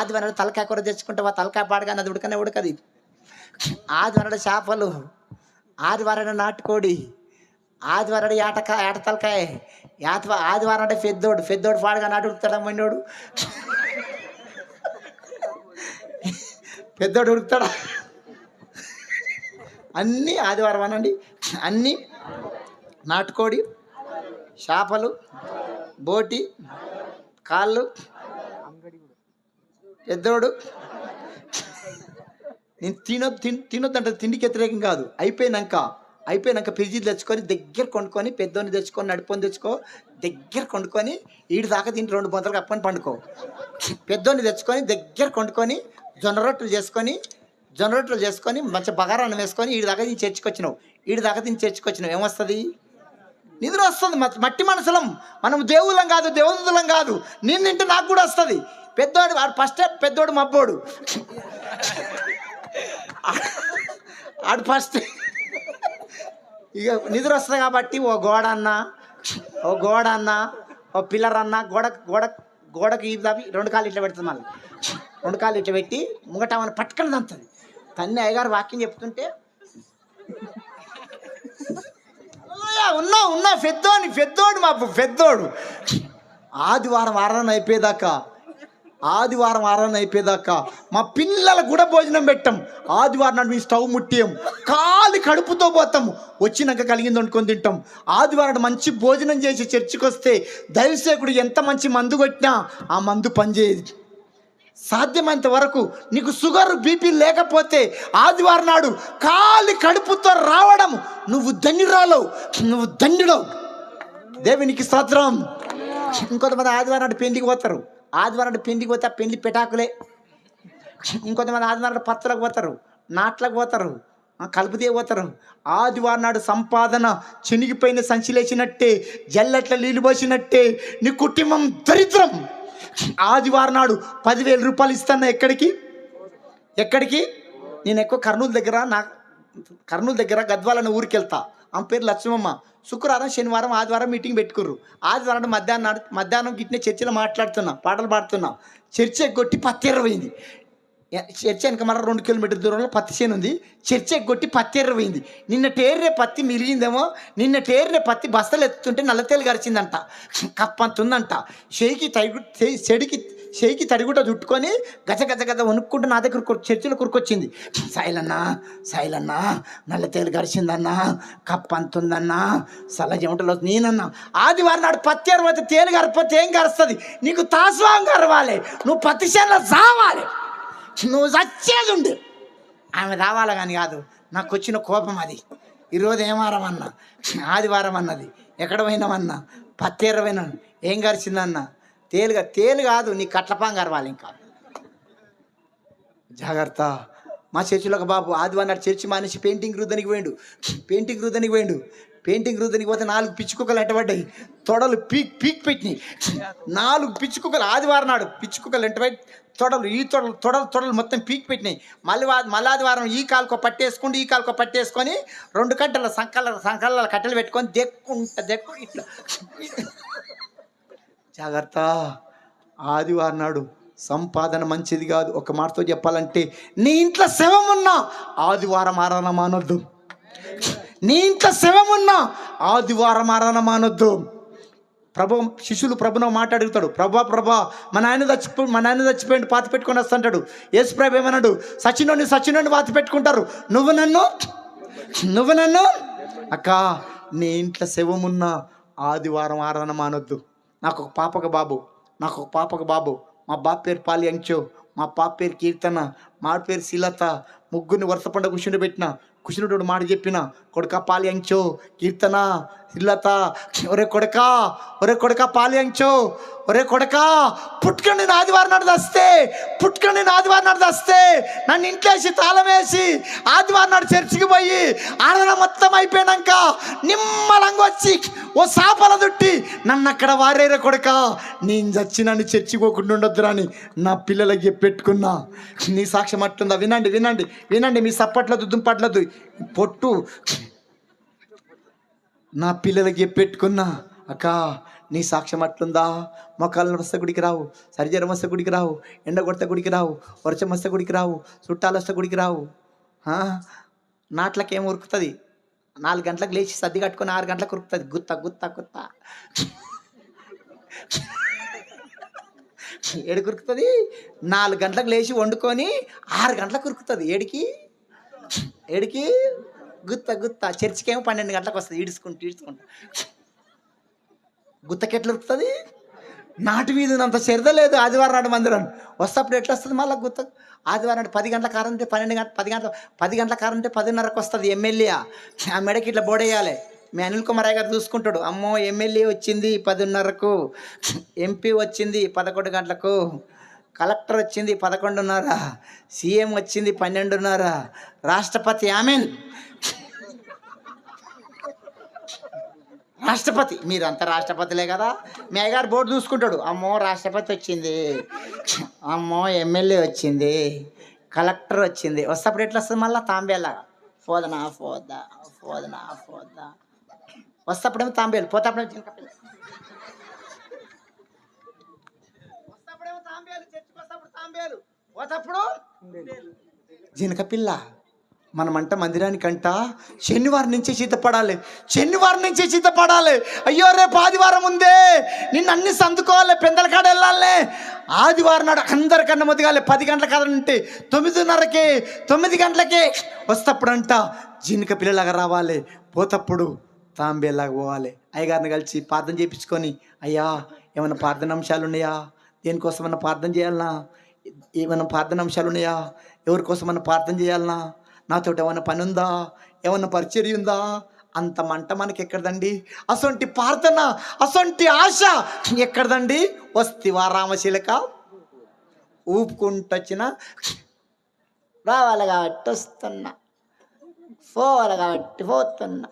ఆదివారం తలకాయ కూర తెచ్చుకుంటావా? తలకాయ పాడగా అది ఉడకనే ఉడకది. ఆదివారం చేపలు, ఆదివారం నాటుకోడి, ఆదివారం ఏట తలకాయ, ఆదివారం అంటే పెద్దోడు పాడగా నాటు ఉడుకుతాడా? మొన్నోడు పెద్దోడు ఉడుకుతాడా? అన్నీ ఆదివారం అనండి. అన్నీ నాటుకోడి, చేపలు, బోటి, కాళ్ళు, పెద్దోడు. నేను తినొద్దంటే తిండికి వ్యతిరేకం కాదు. అయిపోయినాక ఫ్రిడ్జ్ తెచ్చుకొని దగ్గర కొనుక్కొని, పెద్దోని తెచ్చుకొని, నడుపుని తెచ్చుకో, దగ్గర కొనుక్కొని ఈడి దాకా తింటే 2 బొంతలు కప్పుకొని పండుకో. పెద్దోని తెచ్చుకొని దగ్గర కొనుక్కొని జొన్న రొట్టెలు చేసుకొని మంచి బగారాన్ని వేసుకొని ఈడి దాకా తిని చర్చకొచ్చినావు. ఏమొస్తుంది? నిద్ర వస్తుంది. మట్టి మనసులం మనం, దేవుళ్ళం కాదు, దేవదూతలం కాదు. నేను తింటే నాకు కూడా వస్తుంది. పెద్దోడు వాడు పెద్దోడు మబ్బోడు, ఆడు ఫస్ట్ ఇక నిద్ర వస్తుంది కాబట్టి ఓ గోడ అన్న, ఓ పిల్లర్ అన్న, గోడకి ఈ దాపి 2 కాళ్ళు ఇట్లా పెడుతుంది. మళ్ళీ 2 కాళ్ళు ఇట్లా పెట్టి ముంగట ఆమెను పట్టుకొని తంతుంది. తన్ని అయ్యగారు వాక్యం చెప్తుంటే ఉన్నా పెద్దోడు మా పెద్దోడు. ఆదివారం అయిపోయేదాకా మా పిల్లలకు కూడా భోజనం పెట్టాం. ఆదివారం నాడు మీ స్టవ్ ముట్టియం, ఖాళీ కడుపుతో పోతాము. వచ్చినాక కలిగింది వండుకొని తింటాం. ఆదివారం మంచి భోజనం చేసి చర్చికి వస్తే దైవసేకుడు ఎంత మంచి మందు కొట్టినా ఆ మందు పనిచేయదు. సాధ్యమైనంత వరకు నీకు షుగర్, బీపీ లేకపోతే ఆదివారం నాడు ఖాళీ కడుపుతో రావడం నువ్వు ధన్యుడవు. దేవునికి స్తోత్రం. ఇంకొంతమంది ఆదివారం నాడు పెళ్లికి పోతారు. ఆదివారం నాడు పెళ్లికి పోతే ఆ పెళ్లి పెటాకులే. ఇంకొంతమంది ఆదివారం నాడు పత్తులకు పోతారు, నాట్లకు పోతారు, కలుపుతే పోతారు. ఆదివారం నాడు సంపాదన చెనిగిపోయిన సంచిలేసినట్టే, జల్లెట్ల నీళ్ళు పోసినట్టే నీ కుటుంబం దరిద్రం. ఆదివారం నాడు 10,000 రూపాయలు ఇస్తాను. ఎక్కడికి? నేను ఎక్కువ కర్నూలు దగ్గర గద్వాలని ఊరికి వెళ్తా. ఆమె పేరు లక్ష్మమ్మ. శుక్రవారం, శనివారం, ఆదివారం మీటింగ్ పెట్టుకుర్రు. ఆదివారం మధ్యాహ్నం గిట్నే చర్చిలో మాట్లాడుతున్నా, పాటలు పాడుతున్నా. చర్చ ఎగ్గొట్టి పత్తి ఎర్రపోయింది. చర్చ వెనక మళ్ళీ 2 కిలోమీటర్ దూరంలో పత్తి చేను ఉంది. చర్చ ఎగ్గొట్టి పత్తి ఎర్రపోయింది. నిన్న టేర్రే పత్తి మిరిగిందేమో. నిన్న టేర్రే పత్తి బస్తలు ఎత్తుతుంటే నల్లతేలు గరిచిందంట, కప్పంతుందంట. చేయికి తడిగుట చుట్టుకొని గజ వణుక్కుంటూ నా దగ్గర చర్చిలో కురుకొచ్చింది. సాయిలన్నా నల్లతేలు గరిచిందన్నా, కప్పంతుందన్నా, సల్ల చెమటలో. నేనన్నా ఆదివారం నాడు పత్తి ఎరవైతే తేలు గరపోతే ఏం గరుస్తుంది? నీకు తాస్వాం గరవాలి, నువ్వు పత్తి చేనులో సావాలి, నువ్వు చచ్చేది ఉండు. ఆమె రావాలి కానీ కాదు. నాకు వచ్చిన కోపం అది. ఈరోజు ఏం వారం అన్నా, ఆదివారం అన్నది. ఎక్కడ పోయినామన్నా, పత్తి ఎర్రపోయినా. ఏం గరిచిందన్నా? తేలు కాదు, నీ కట్లపాం గరవాలి. ఇంకా జాగ్రత్త. మా చర్చిలో ఒక బాబు ఆదివారం నాడు చర్చి మానేసి పెయింటింగ్ రుద్దనికి పోయిండు. పెయింటింగ్ రుద్దనికి పోతే 4 పిచ్చుకుక్కలు ఎంటబడ్డాయి. తొడలు పీక్ పెట్టినాయి. 4 పిచ్చుకుక్కలు ఆదివారం నాడు పిచ్చుకుక్కలు ఎంటబడి తొడలు మొత్తం పీక్ పెట్టినాయి. మళ్ళీ ఆదివారం ఈ కాలుకో పట్టేసుకొని 2 గంటల సంకళ్ళ కట్టెలు పెట్టుకొని దెక్కు ఇట్లా. జాగ్రత్త. ఆదివారం నాడు సంపాదన మంచిది కాదు. ఒక మాటతో చెప్పాలంటే, నీ ఇంట్లో శవమున్నా ఆదివారం ఆరాధన మానొద్దు. నీ ఇంట్లో శవమున్నా ఆదివారం ఆరాధన మానొద్దు. శిష్యులు ప్రభును మాట అడుగుతాడు, ప్రభా మా నాయన చచ్చిపోయింది పాతి పెట్టుకొని వస్తుంటాడు. యేసు ప్రభు ఏమన్నాడు? సచినోని పాతి పెట్టుకుంటారు, నువ్వు నన్ను అక్క నీ ఇంట్లో శవమున్నా ఆదివారం ఆరాధన మానొద్దు. నాకు ఒక పాపకు బాబు. మా బాబు పేరు పాలి అంచో, మా పాప పేరు కీర్తన, మా పేరు శీలత. ముగ్గురిని వరుస పండుగ కూర్చుండబెట్టిన. కూర్చున్నోడు మాట చెప్పిన, కొడుక పాలి అంచో, కీర్తన, శీలత, ఒరే కొడక పాలి అంచో, ఒరే కొడక పుట్టుకొని నేను ఆదివారం నాడు దస్తే నన్ను ఇంట్లో వేసి తాళం వేసి ఆదివారం నాడు చర్చికి పోయి ఆరాధన మొత్తం అయిపోయాక నిమ్మలంగా వచ్చి ఓ సాపల దుట్టి నన్ను అక్కడ వారేరే కొడక, నేను చచ్చి నన్ను చర్చికి పోకుండా ఉండొద్దురా అని నా పిల్లలకి చెప్పెట్టుకున్నా. నీ సాక్ష్యం అట్లుందా? వినండి. మీ సప్పట్లదు దుంపట్లదు పొట్టు నా పిల్లలకి చెప్పెట్టుకున్నా. అక్క నీ సాక్ష్యం అట్లుందా? మొక్కలను వస్తే గుడికి రావు, సరిజరం వస్తే గుడికి రావు, ఎండ కొడితే గుడికి రావు, వర్షం వస్తే గుడికి రావు, చుట్టాలు వస్తే గుడికి రావు. నాట్లకేం ఉరుకుతుంది? 4 గంటలకు లేచి సర్ది కట్టుకొని 6 గంటలకు ఉరుకుతుంది. గుత్త గుత్త గుత్త ఏడుకు ఉరుకుతుంది? 4 గంటలకు లేచి వండుకొని 6 గంటలకు ఉరుకుతుంది. ఏడికి గుత్త గుత్త. చర్చికేమో 12 గంటలకు వస్తుంది. ఈడ్చుకుంటా గుత్తకెట్లా ఉరుకుతుంది? నాటు మీద అంత శ్రద్ధ లేదు. ఆదివారం నాడు మందిరం వస్తప్పుడు ఎట్లా వస్తుంది మళ్ళీ గుత్త? ఆదివారం నాడు 10 గంటల కారం ఉంటే 10 గంటల కారం ఉంటే 10:30కు వస్తుంది ఎమ్మెల్యే. ఆ మెడకి ఇట్లా బోడేయాలి. మీ అనిల్ కుమార్ గారు చూసుకుంటాడు. అమ్మో ఎమ్మెల్యే వచ్చింది 10:30కు, ఎంపీ వచ్చింది 11 గంటలకు, కలెక్టర్ వచ్చింది 11:30, సీఎం వచ్చింది 12:30, రాష్ట్రపతి ఆమెన్ రాష్ట్రపతి. మీరంతా రాష్ట్రపతిలే కదా. మీ అయ్యగారు బోర్డు చూసుకుంటాడు. అమ్మో రాష్ట్రపతి వచ్చింది, అమ్మో ఎమ్మెల్యే వచ్చింది, కలెక్టర్ వచ్చింది. వస్తప్పుడు ఎట్లా వస్తుంది మళ్ళీ? తాంబేలా ఫోదనా ఫోదా ఫోదనా ఫోదా. వస్తప్పుడేమో తాంబేలు, పోతప్పుడేమో జినకపిల్ల. వస్తప్పుడేమో తాంబేలు, చర్చికి వస్తప్పుడు తాంబేలు, పోతప్పుడు జినకపిల్ల. మనమంట మందిరానికంట శనివారం నుంచే సిద్ధపడాలి. అయ్యో రేపు ఆదివారం ఉందే, నిన్ను అన్ని సందుకోవాలి, పెందల కాడ వెళ్ళాలి. ఆదివారం నాడు అందరికన్నా మొదగాలి. 10 గంటల కాదంటే 9:30కే 9 గంటలకే వస్తప్పుడంట జినక పిల్లలాగా రావాలి, పోతప్పుడు తాంబేలాగా పోవాలి. అయ్యగారిని కలిసి ప్రార్థన చేయించుకొని, అయ్యా ఏమైనా ప్రార్థన అంశాలు ఉన్నాయా? దేనికోసమన్నా ప్రార్థన చేయాలన్నా? ఏమైనా ప్రార్థన అంశాలు ఉన్నాయా? ఎవరికోసమన్నా ప్రార్థన చేయాలన్నా? నాతో ఏమైనా పని ఉందా? ఏమన్నా పరిచర్య ఉందా? అంత మంట మనకి ఎక్కడదండి? అసొంటి ప్రార్థన, అసొంటి ఆశ ఎక్కడదండి? వస్తివా రామశిలక? ఊపుకుంటొచ్చిన రావాలి కాబట్టి వస్తున్నా, పోవాలి కాబట్టి పోతున్నా.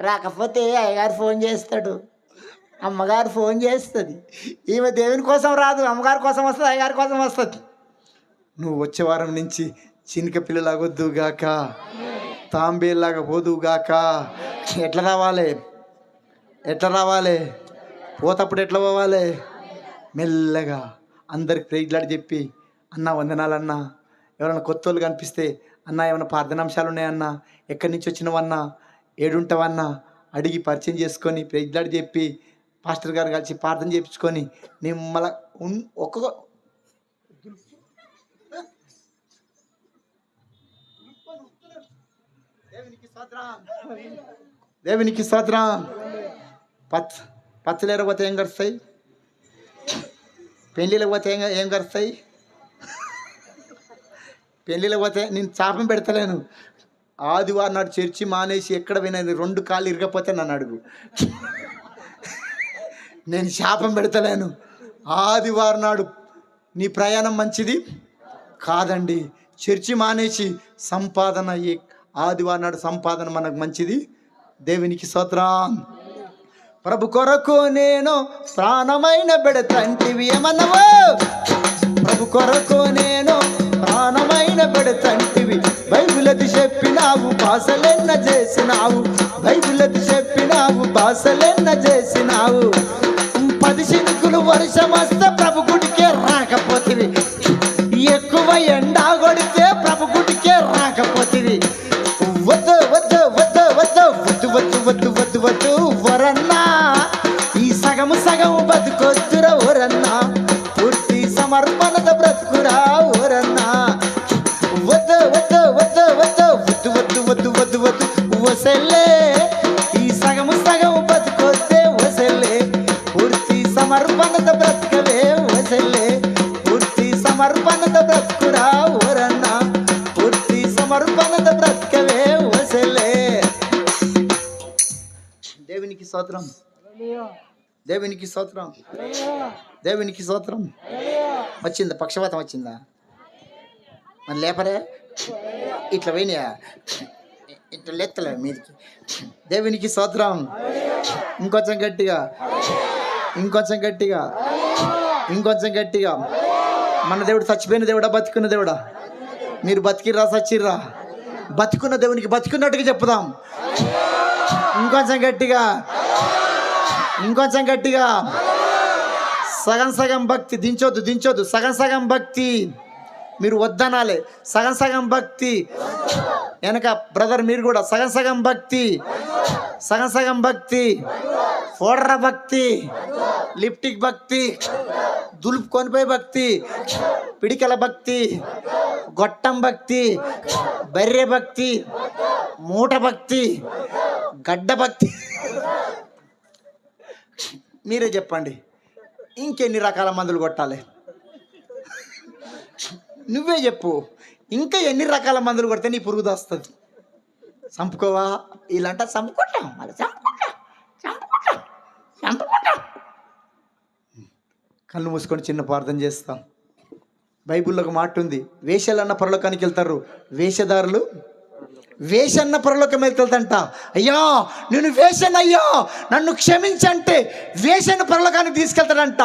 రాకపోతే అయ్యగారు ఫోన్ చేస్తాడు, అమ్మగారు ఫోన్ చేస్తుంది. ఈమె దేవుని కోసం రాదు, అమ్మగారి కోసం వస్తుంది, అయ్యగారి కోసం వస్తుంది. నువ్వు వచ్చే వారం నుంచి చినిక పిల్లలాగొద్దుగాక, తాంబేలాగా పోదుగాక. ఎట్లా రావాలి? పోతప్పుడు ఎట్లా పోవాలి? మెల్లగా అందరికి ప్రేజ్లాడి చెప్పి, అన్న వందనాలన్నా. ఎవరైనా కొత్త వాళ్ళు కనిపిస్తే, అన్న ఏమైనా ప్రార్థనాంశాలు ఉన్నాయన్నా, ఎక్కడి నుంచి వచ్చినవన్నా, ఏడుంటావన్నా అడిగి పరిచయం చేసుకొని ప్రేజ్లాడి చెప్పి పాస్టర్ గారు కలిసి ప్రార్థన చేయించుకొని నిమ్మల ఒక్కొక్క దేవునికి స్తోత్రం. పచ్చలేరు పోతే ఏం గడుస్తాయి? పెళ్ళిళ్ళకి పోతే ఏం గడుస్తాయి? పెళ్ళిళ్ళకి పోతే నేను శాపం పెడతలేను. ఆదివారం నాడు చర్చి మానేసి ఎక్కడ వినేది 2 కాళ్ళు ఇరగపోతే నన్ను అడుగు. నేను శాపం పెడతలేను. ఆదివారం నాడు నీ ప్రయాణం మంచిది కాదండి. చర్చి మానేసి సంపాదన, ఆదివారం నాడు సంపాదన మనకు మంచిది. దేవునికి స్తోత్రం. ప్రభు కొరకు నేను ప్రాణమైన పెడతంటివి ఏమన్నావు? ప్రభు కొరకు నేను ప్రాణమైన పెడతంటివి. బైబిలది చెప్పినావు, భాషలెన్న చేసినావు. బైబిలది చెప్పినావు, భాషలెన్న చేసినావు. 10 చినుకులు వర్షం వస్తే ప్రభు గుడికే రాకపోతివి. ఎక్కువ ఎండా కొడితే ప్రభు గుడికే రాకపోతివి. వద్దు వరన్నా, ఈ సగము బతుకొద్దురా ఓరన్నా. పూర్తి సమర్పణత బ్రతుకురా ఓరన్నా. వద్దు వసెల్లే, ఈ సగము బతుకొద్దే వసెల్లే. పూర్తి సమర్పణత బ్రతుకవే వసెల్లే. పూర్తి సమర్పణత బ్రతుకురా ఓరన్నా. పూర్తి సమర్పణత బ్రతుకవే వసెల్లే. దేవునికి స్తోత్రం. దేవునికి స్తోత్రం. దేవునికి స్తోత్రం. వచ్చిందా? పక్షవాతం వచ్చిందా? మరి లేపరే, ఇట్లా పోయినాయా? ఇట్లా లేత్తలే మీదికి. దేవునికి స్తోత్రం. ఇంకొంచెం గట్టిగా, ఇంకొంచెం గట్టిగా, ఇంకొంచెం గట్టిగా. మన దేవుడు చచ్చిపోయిన దేవుడా, బతికున్న దేవుడా? మీరు బతికిర్రా చచ్చిర్రా? బతికున్న దేవునికి బతికున్నట్టుగా చెప్పుదాం. ఇంకొంచెం గట్టిగా, ఇంకొంచెం గట్టిగా. సగం సగం భక్తి. దించొద్దు. సగం సగం భక్తి. మీరు వద్దనాలే. సగం సగం భక్తి. వెనక బ్రదర్ మీరు కూడా సగం సగం భక్తి. సగం సగం భక్తి. ఫోడ్ర భక్తి, లిప్టిక్ భక్తి, దులుపుకొనిపోయి భక్తి, పిడికల భక్తి, గొట్టం భక్తి, బర్రె భక్తి, మూట భక్తి, గడ్డ భక్తి. మీరే చెప్పండి, ఇంకెన్ని రకాల మందులు కొట్టాలి? నువ్వే చెప్పు. ఇంకా ఎన్ని రకాల మందులు కొడితే నీ పురుగు దాస్తుంది? చంపుకోవా? ఇలాంట చంపుకుంటాం, మళ్ళీ చంపుకుంటాం. కళ్ళు మూసుకొని చిన్న ప్రార్థన చేస్తాం. బైబిల్లో ఒక మాట ఉంది, వేషాలన్న పరలోకానికి వెళ్తారు, వేషధారులు వేషన్న పరలోకం వెళ్తుందంట. అయ్యా నేను వేషనయ్యా నన్ను క్షమించంటే వేషన్న పరలోకానికి తీసుకెళ్తాడంట.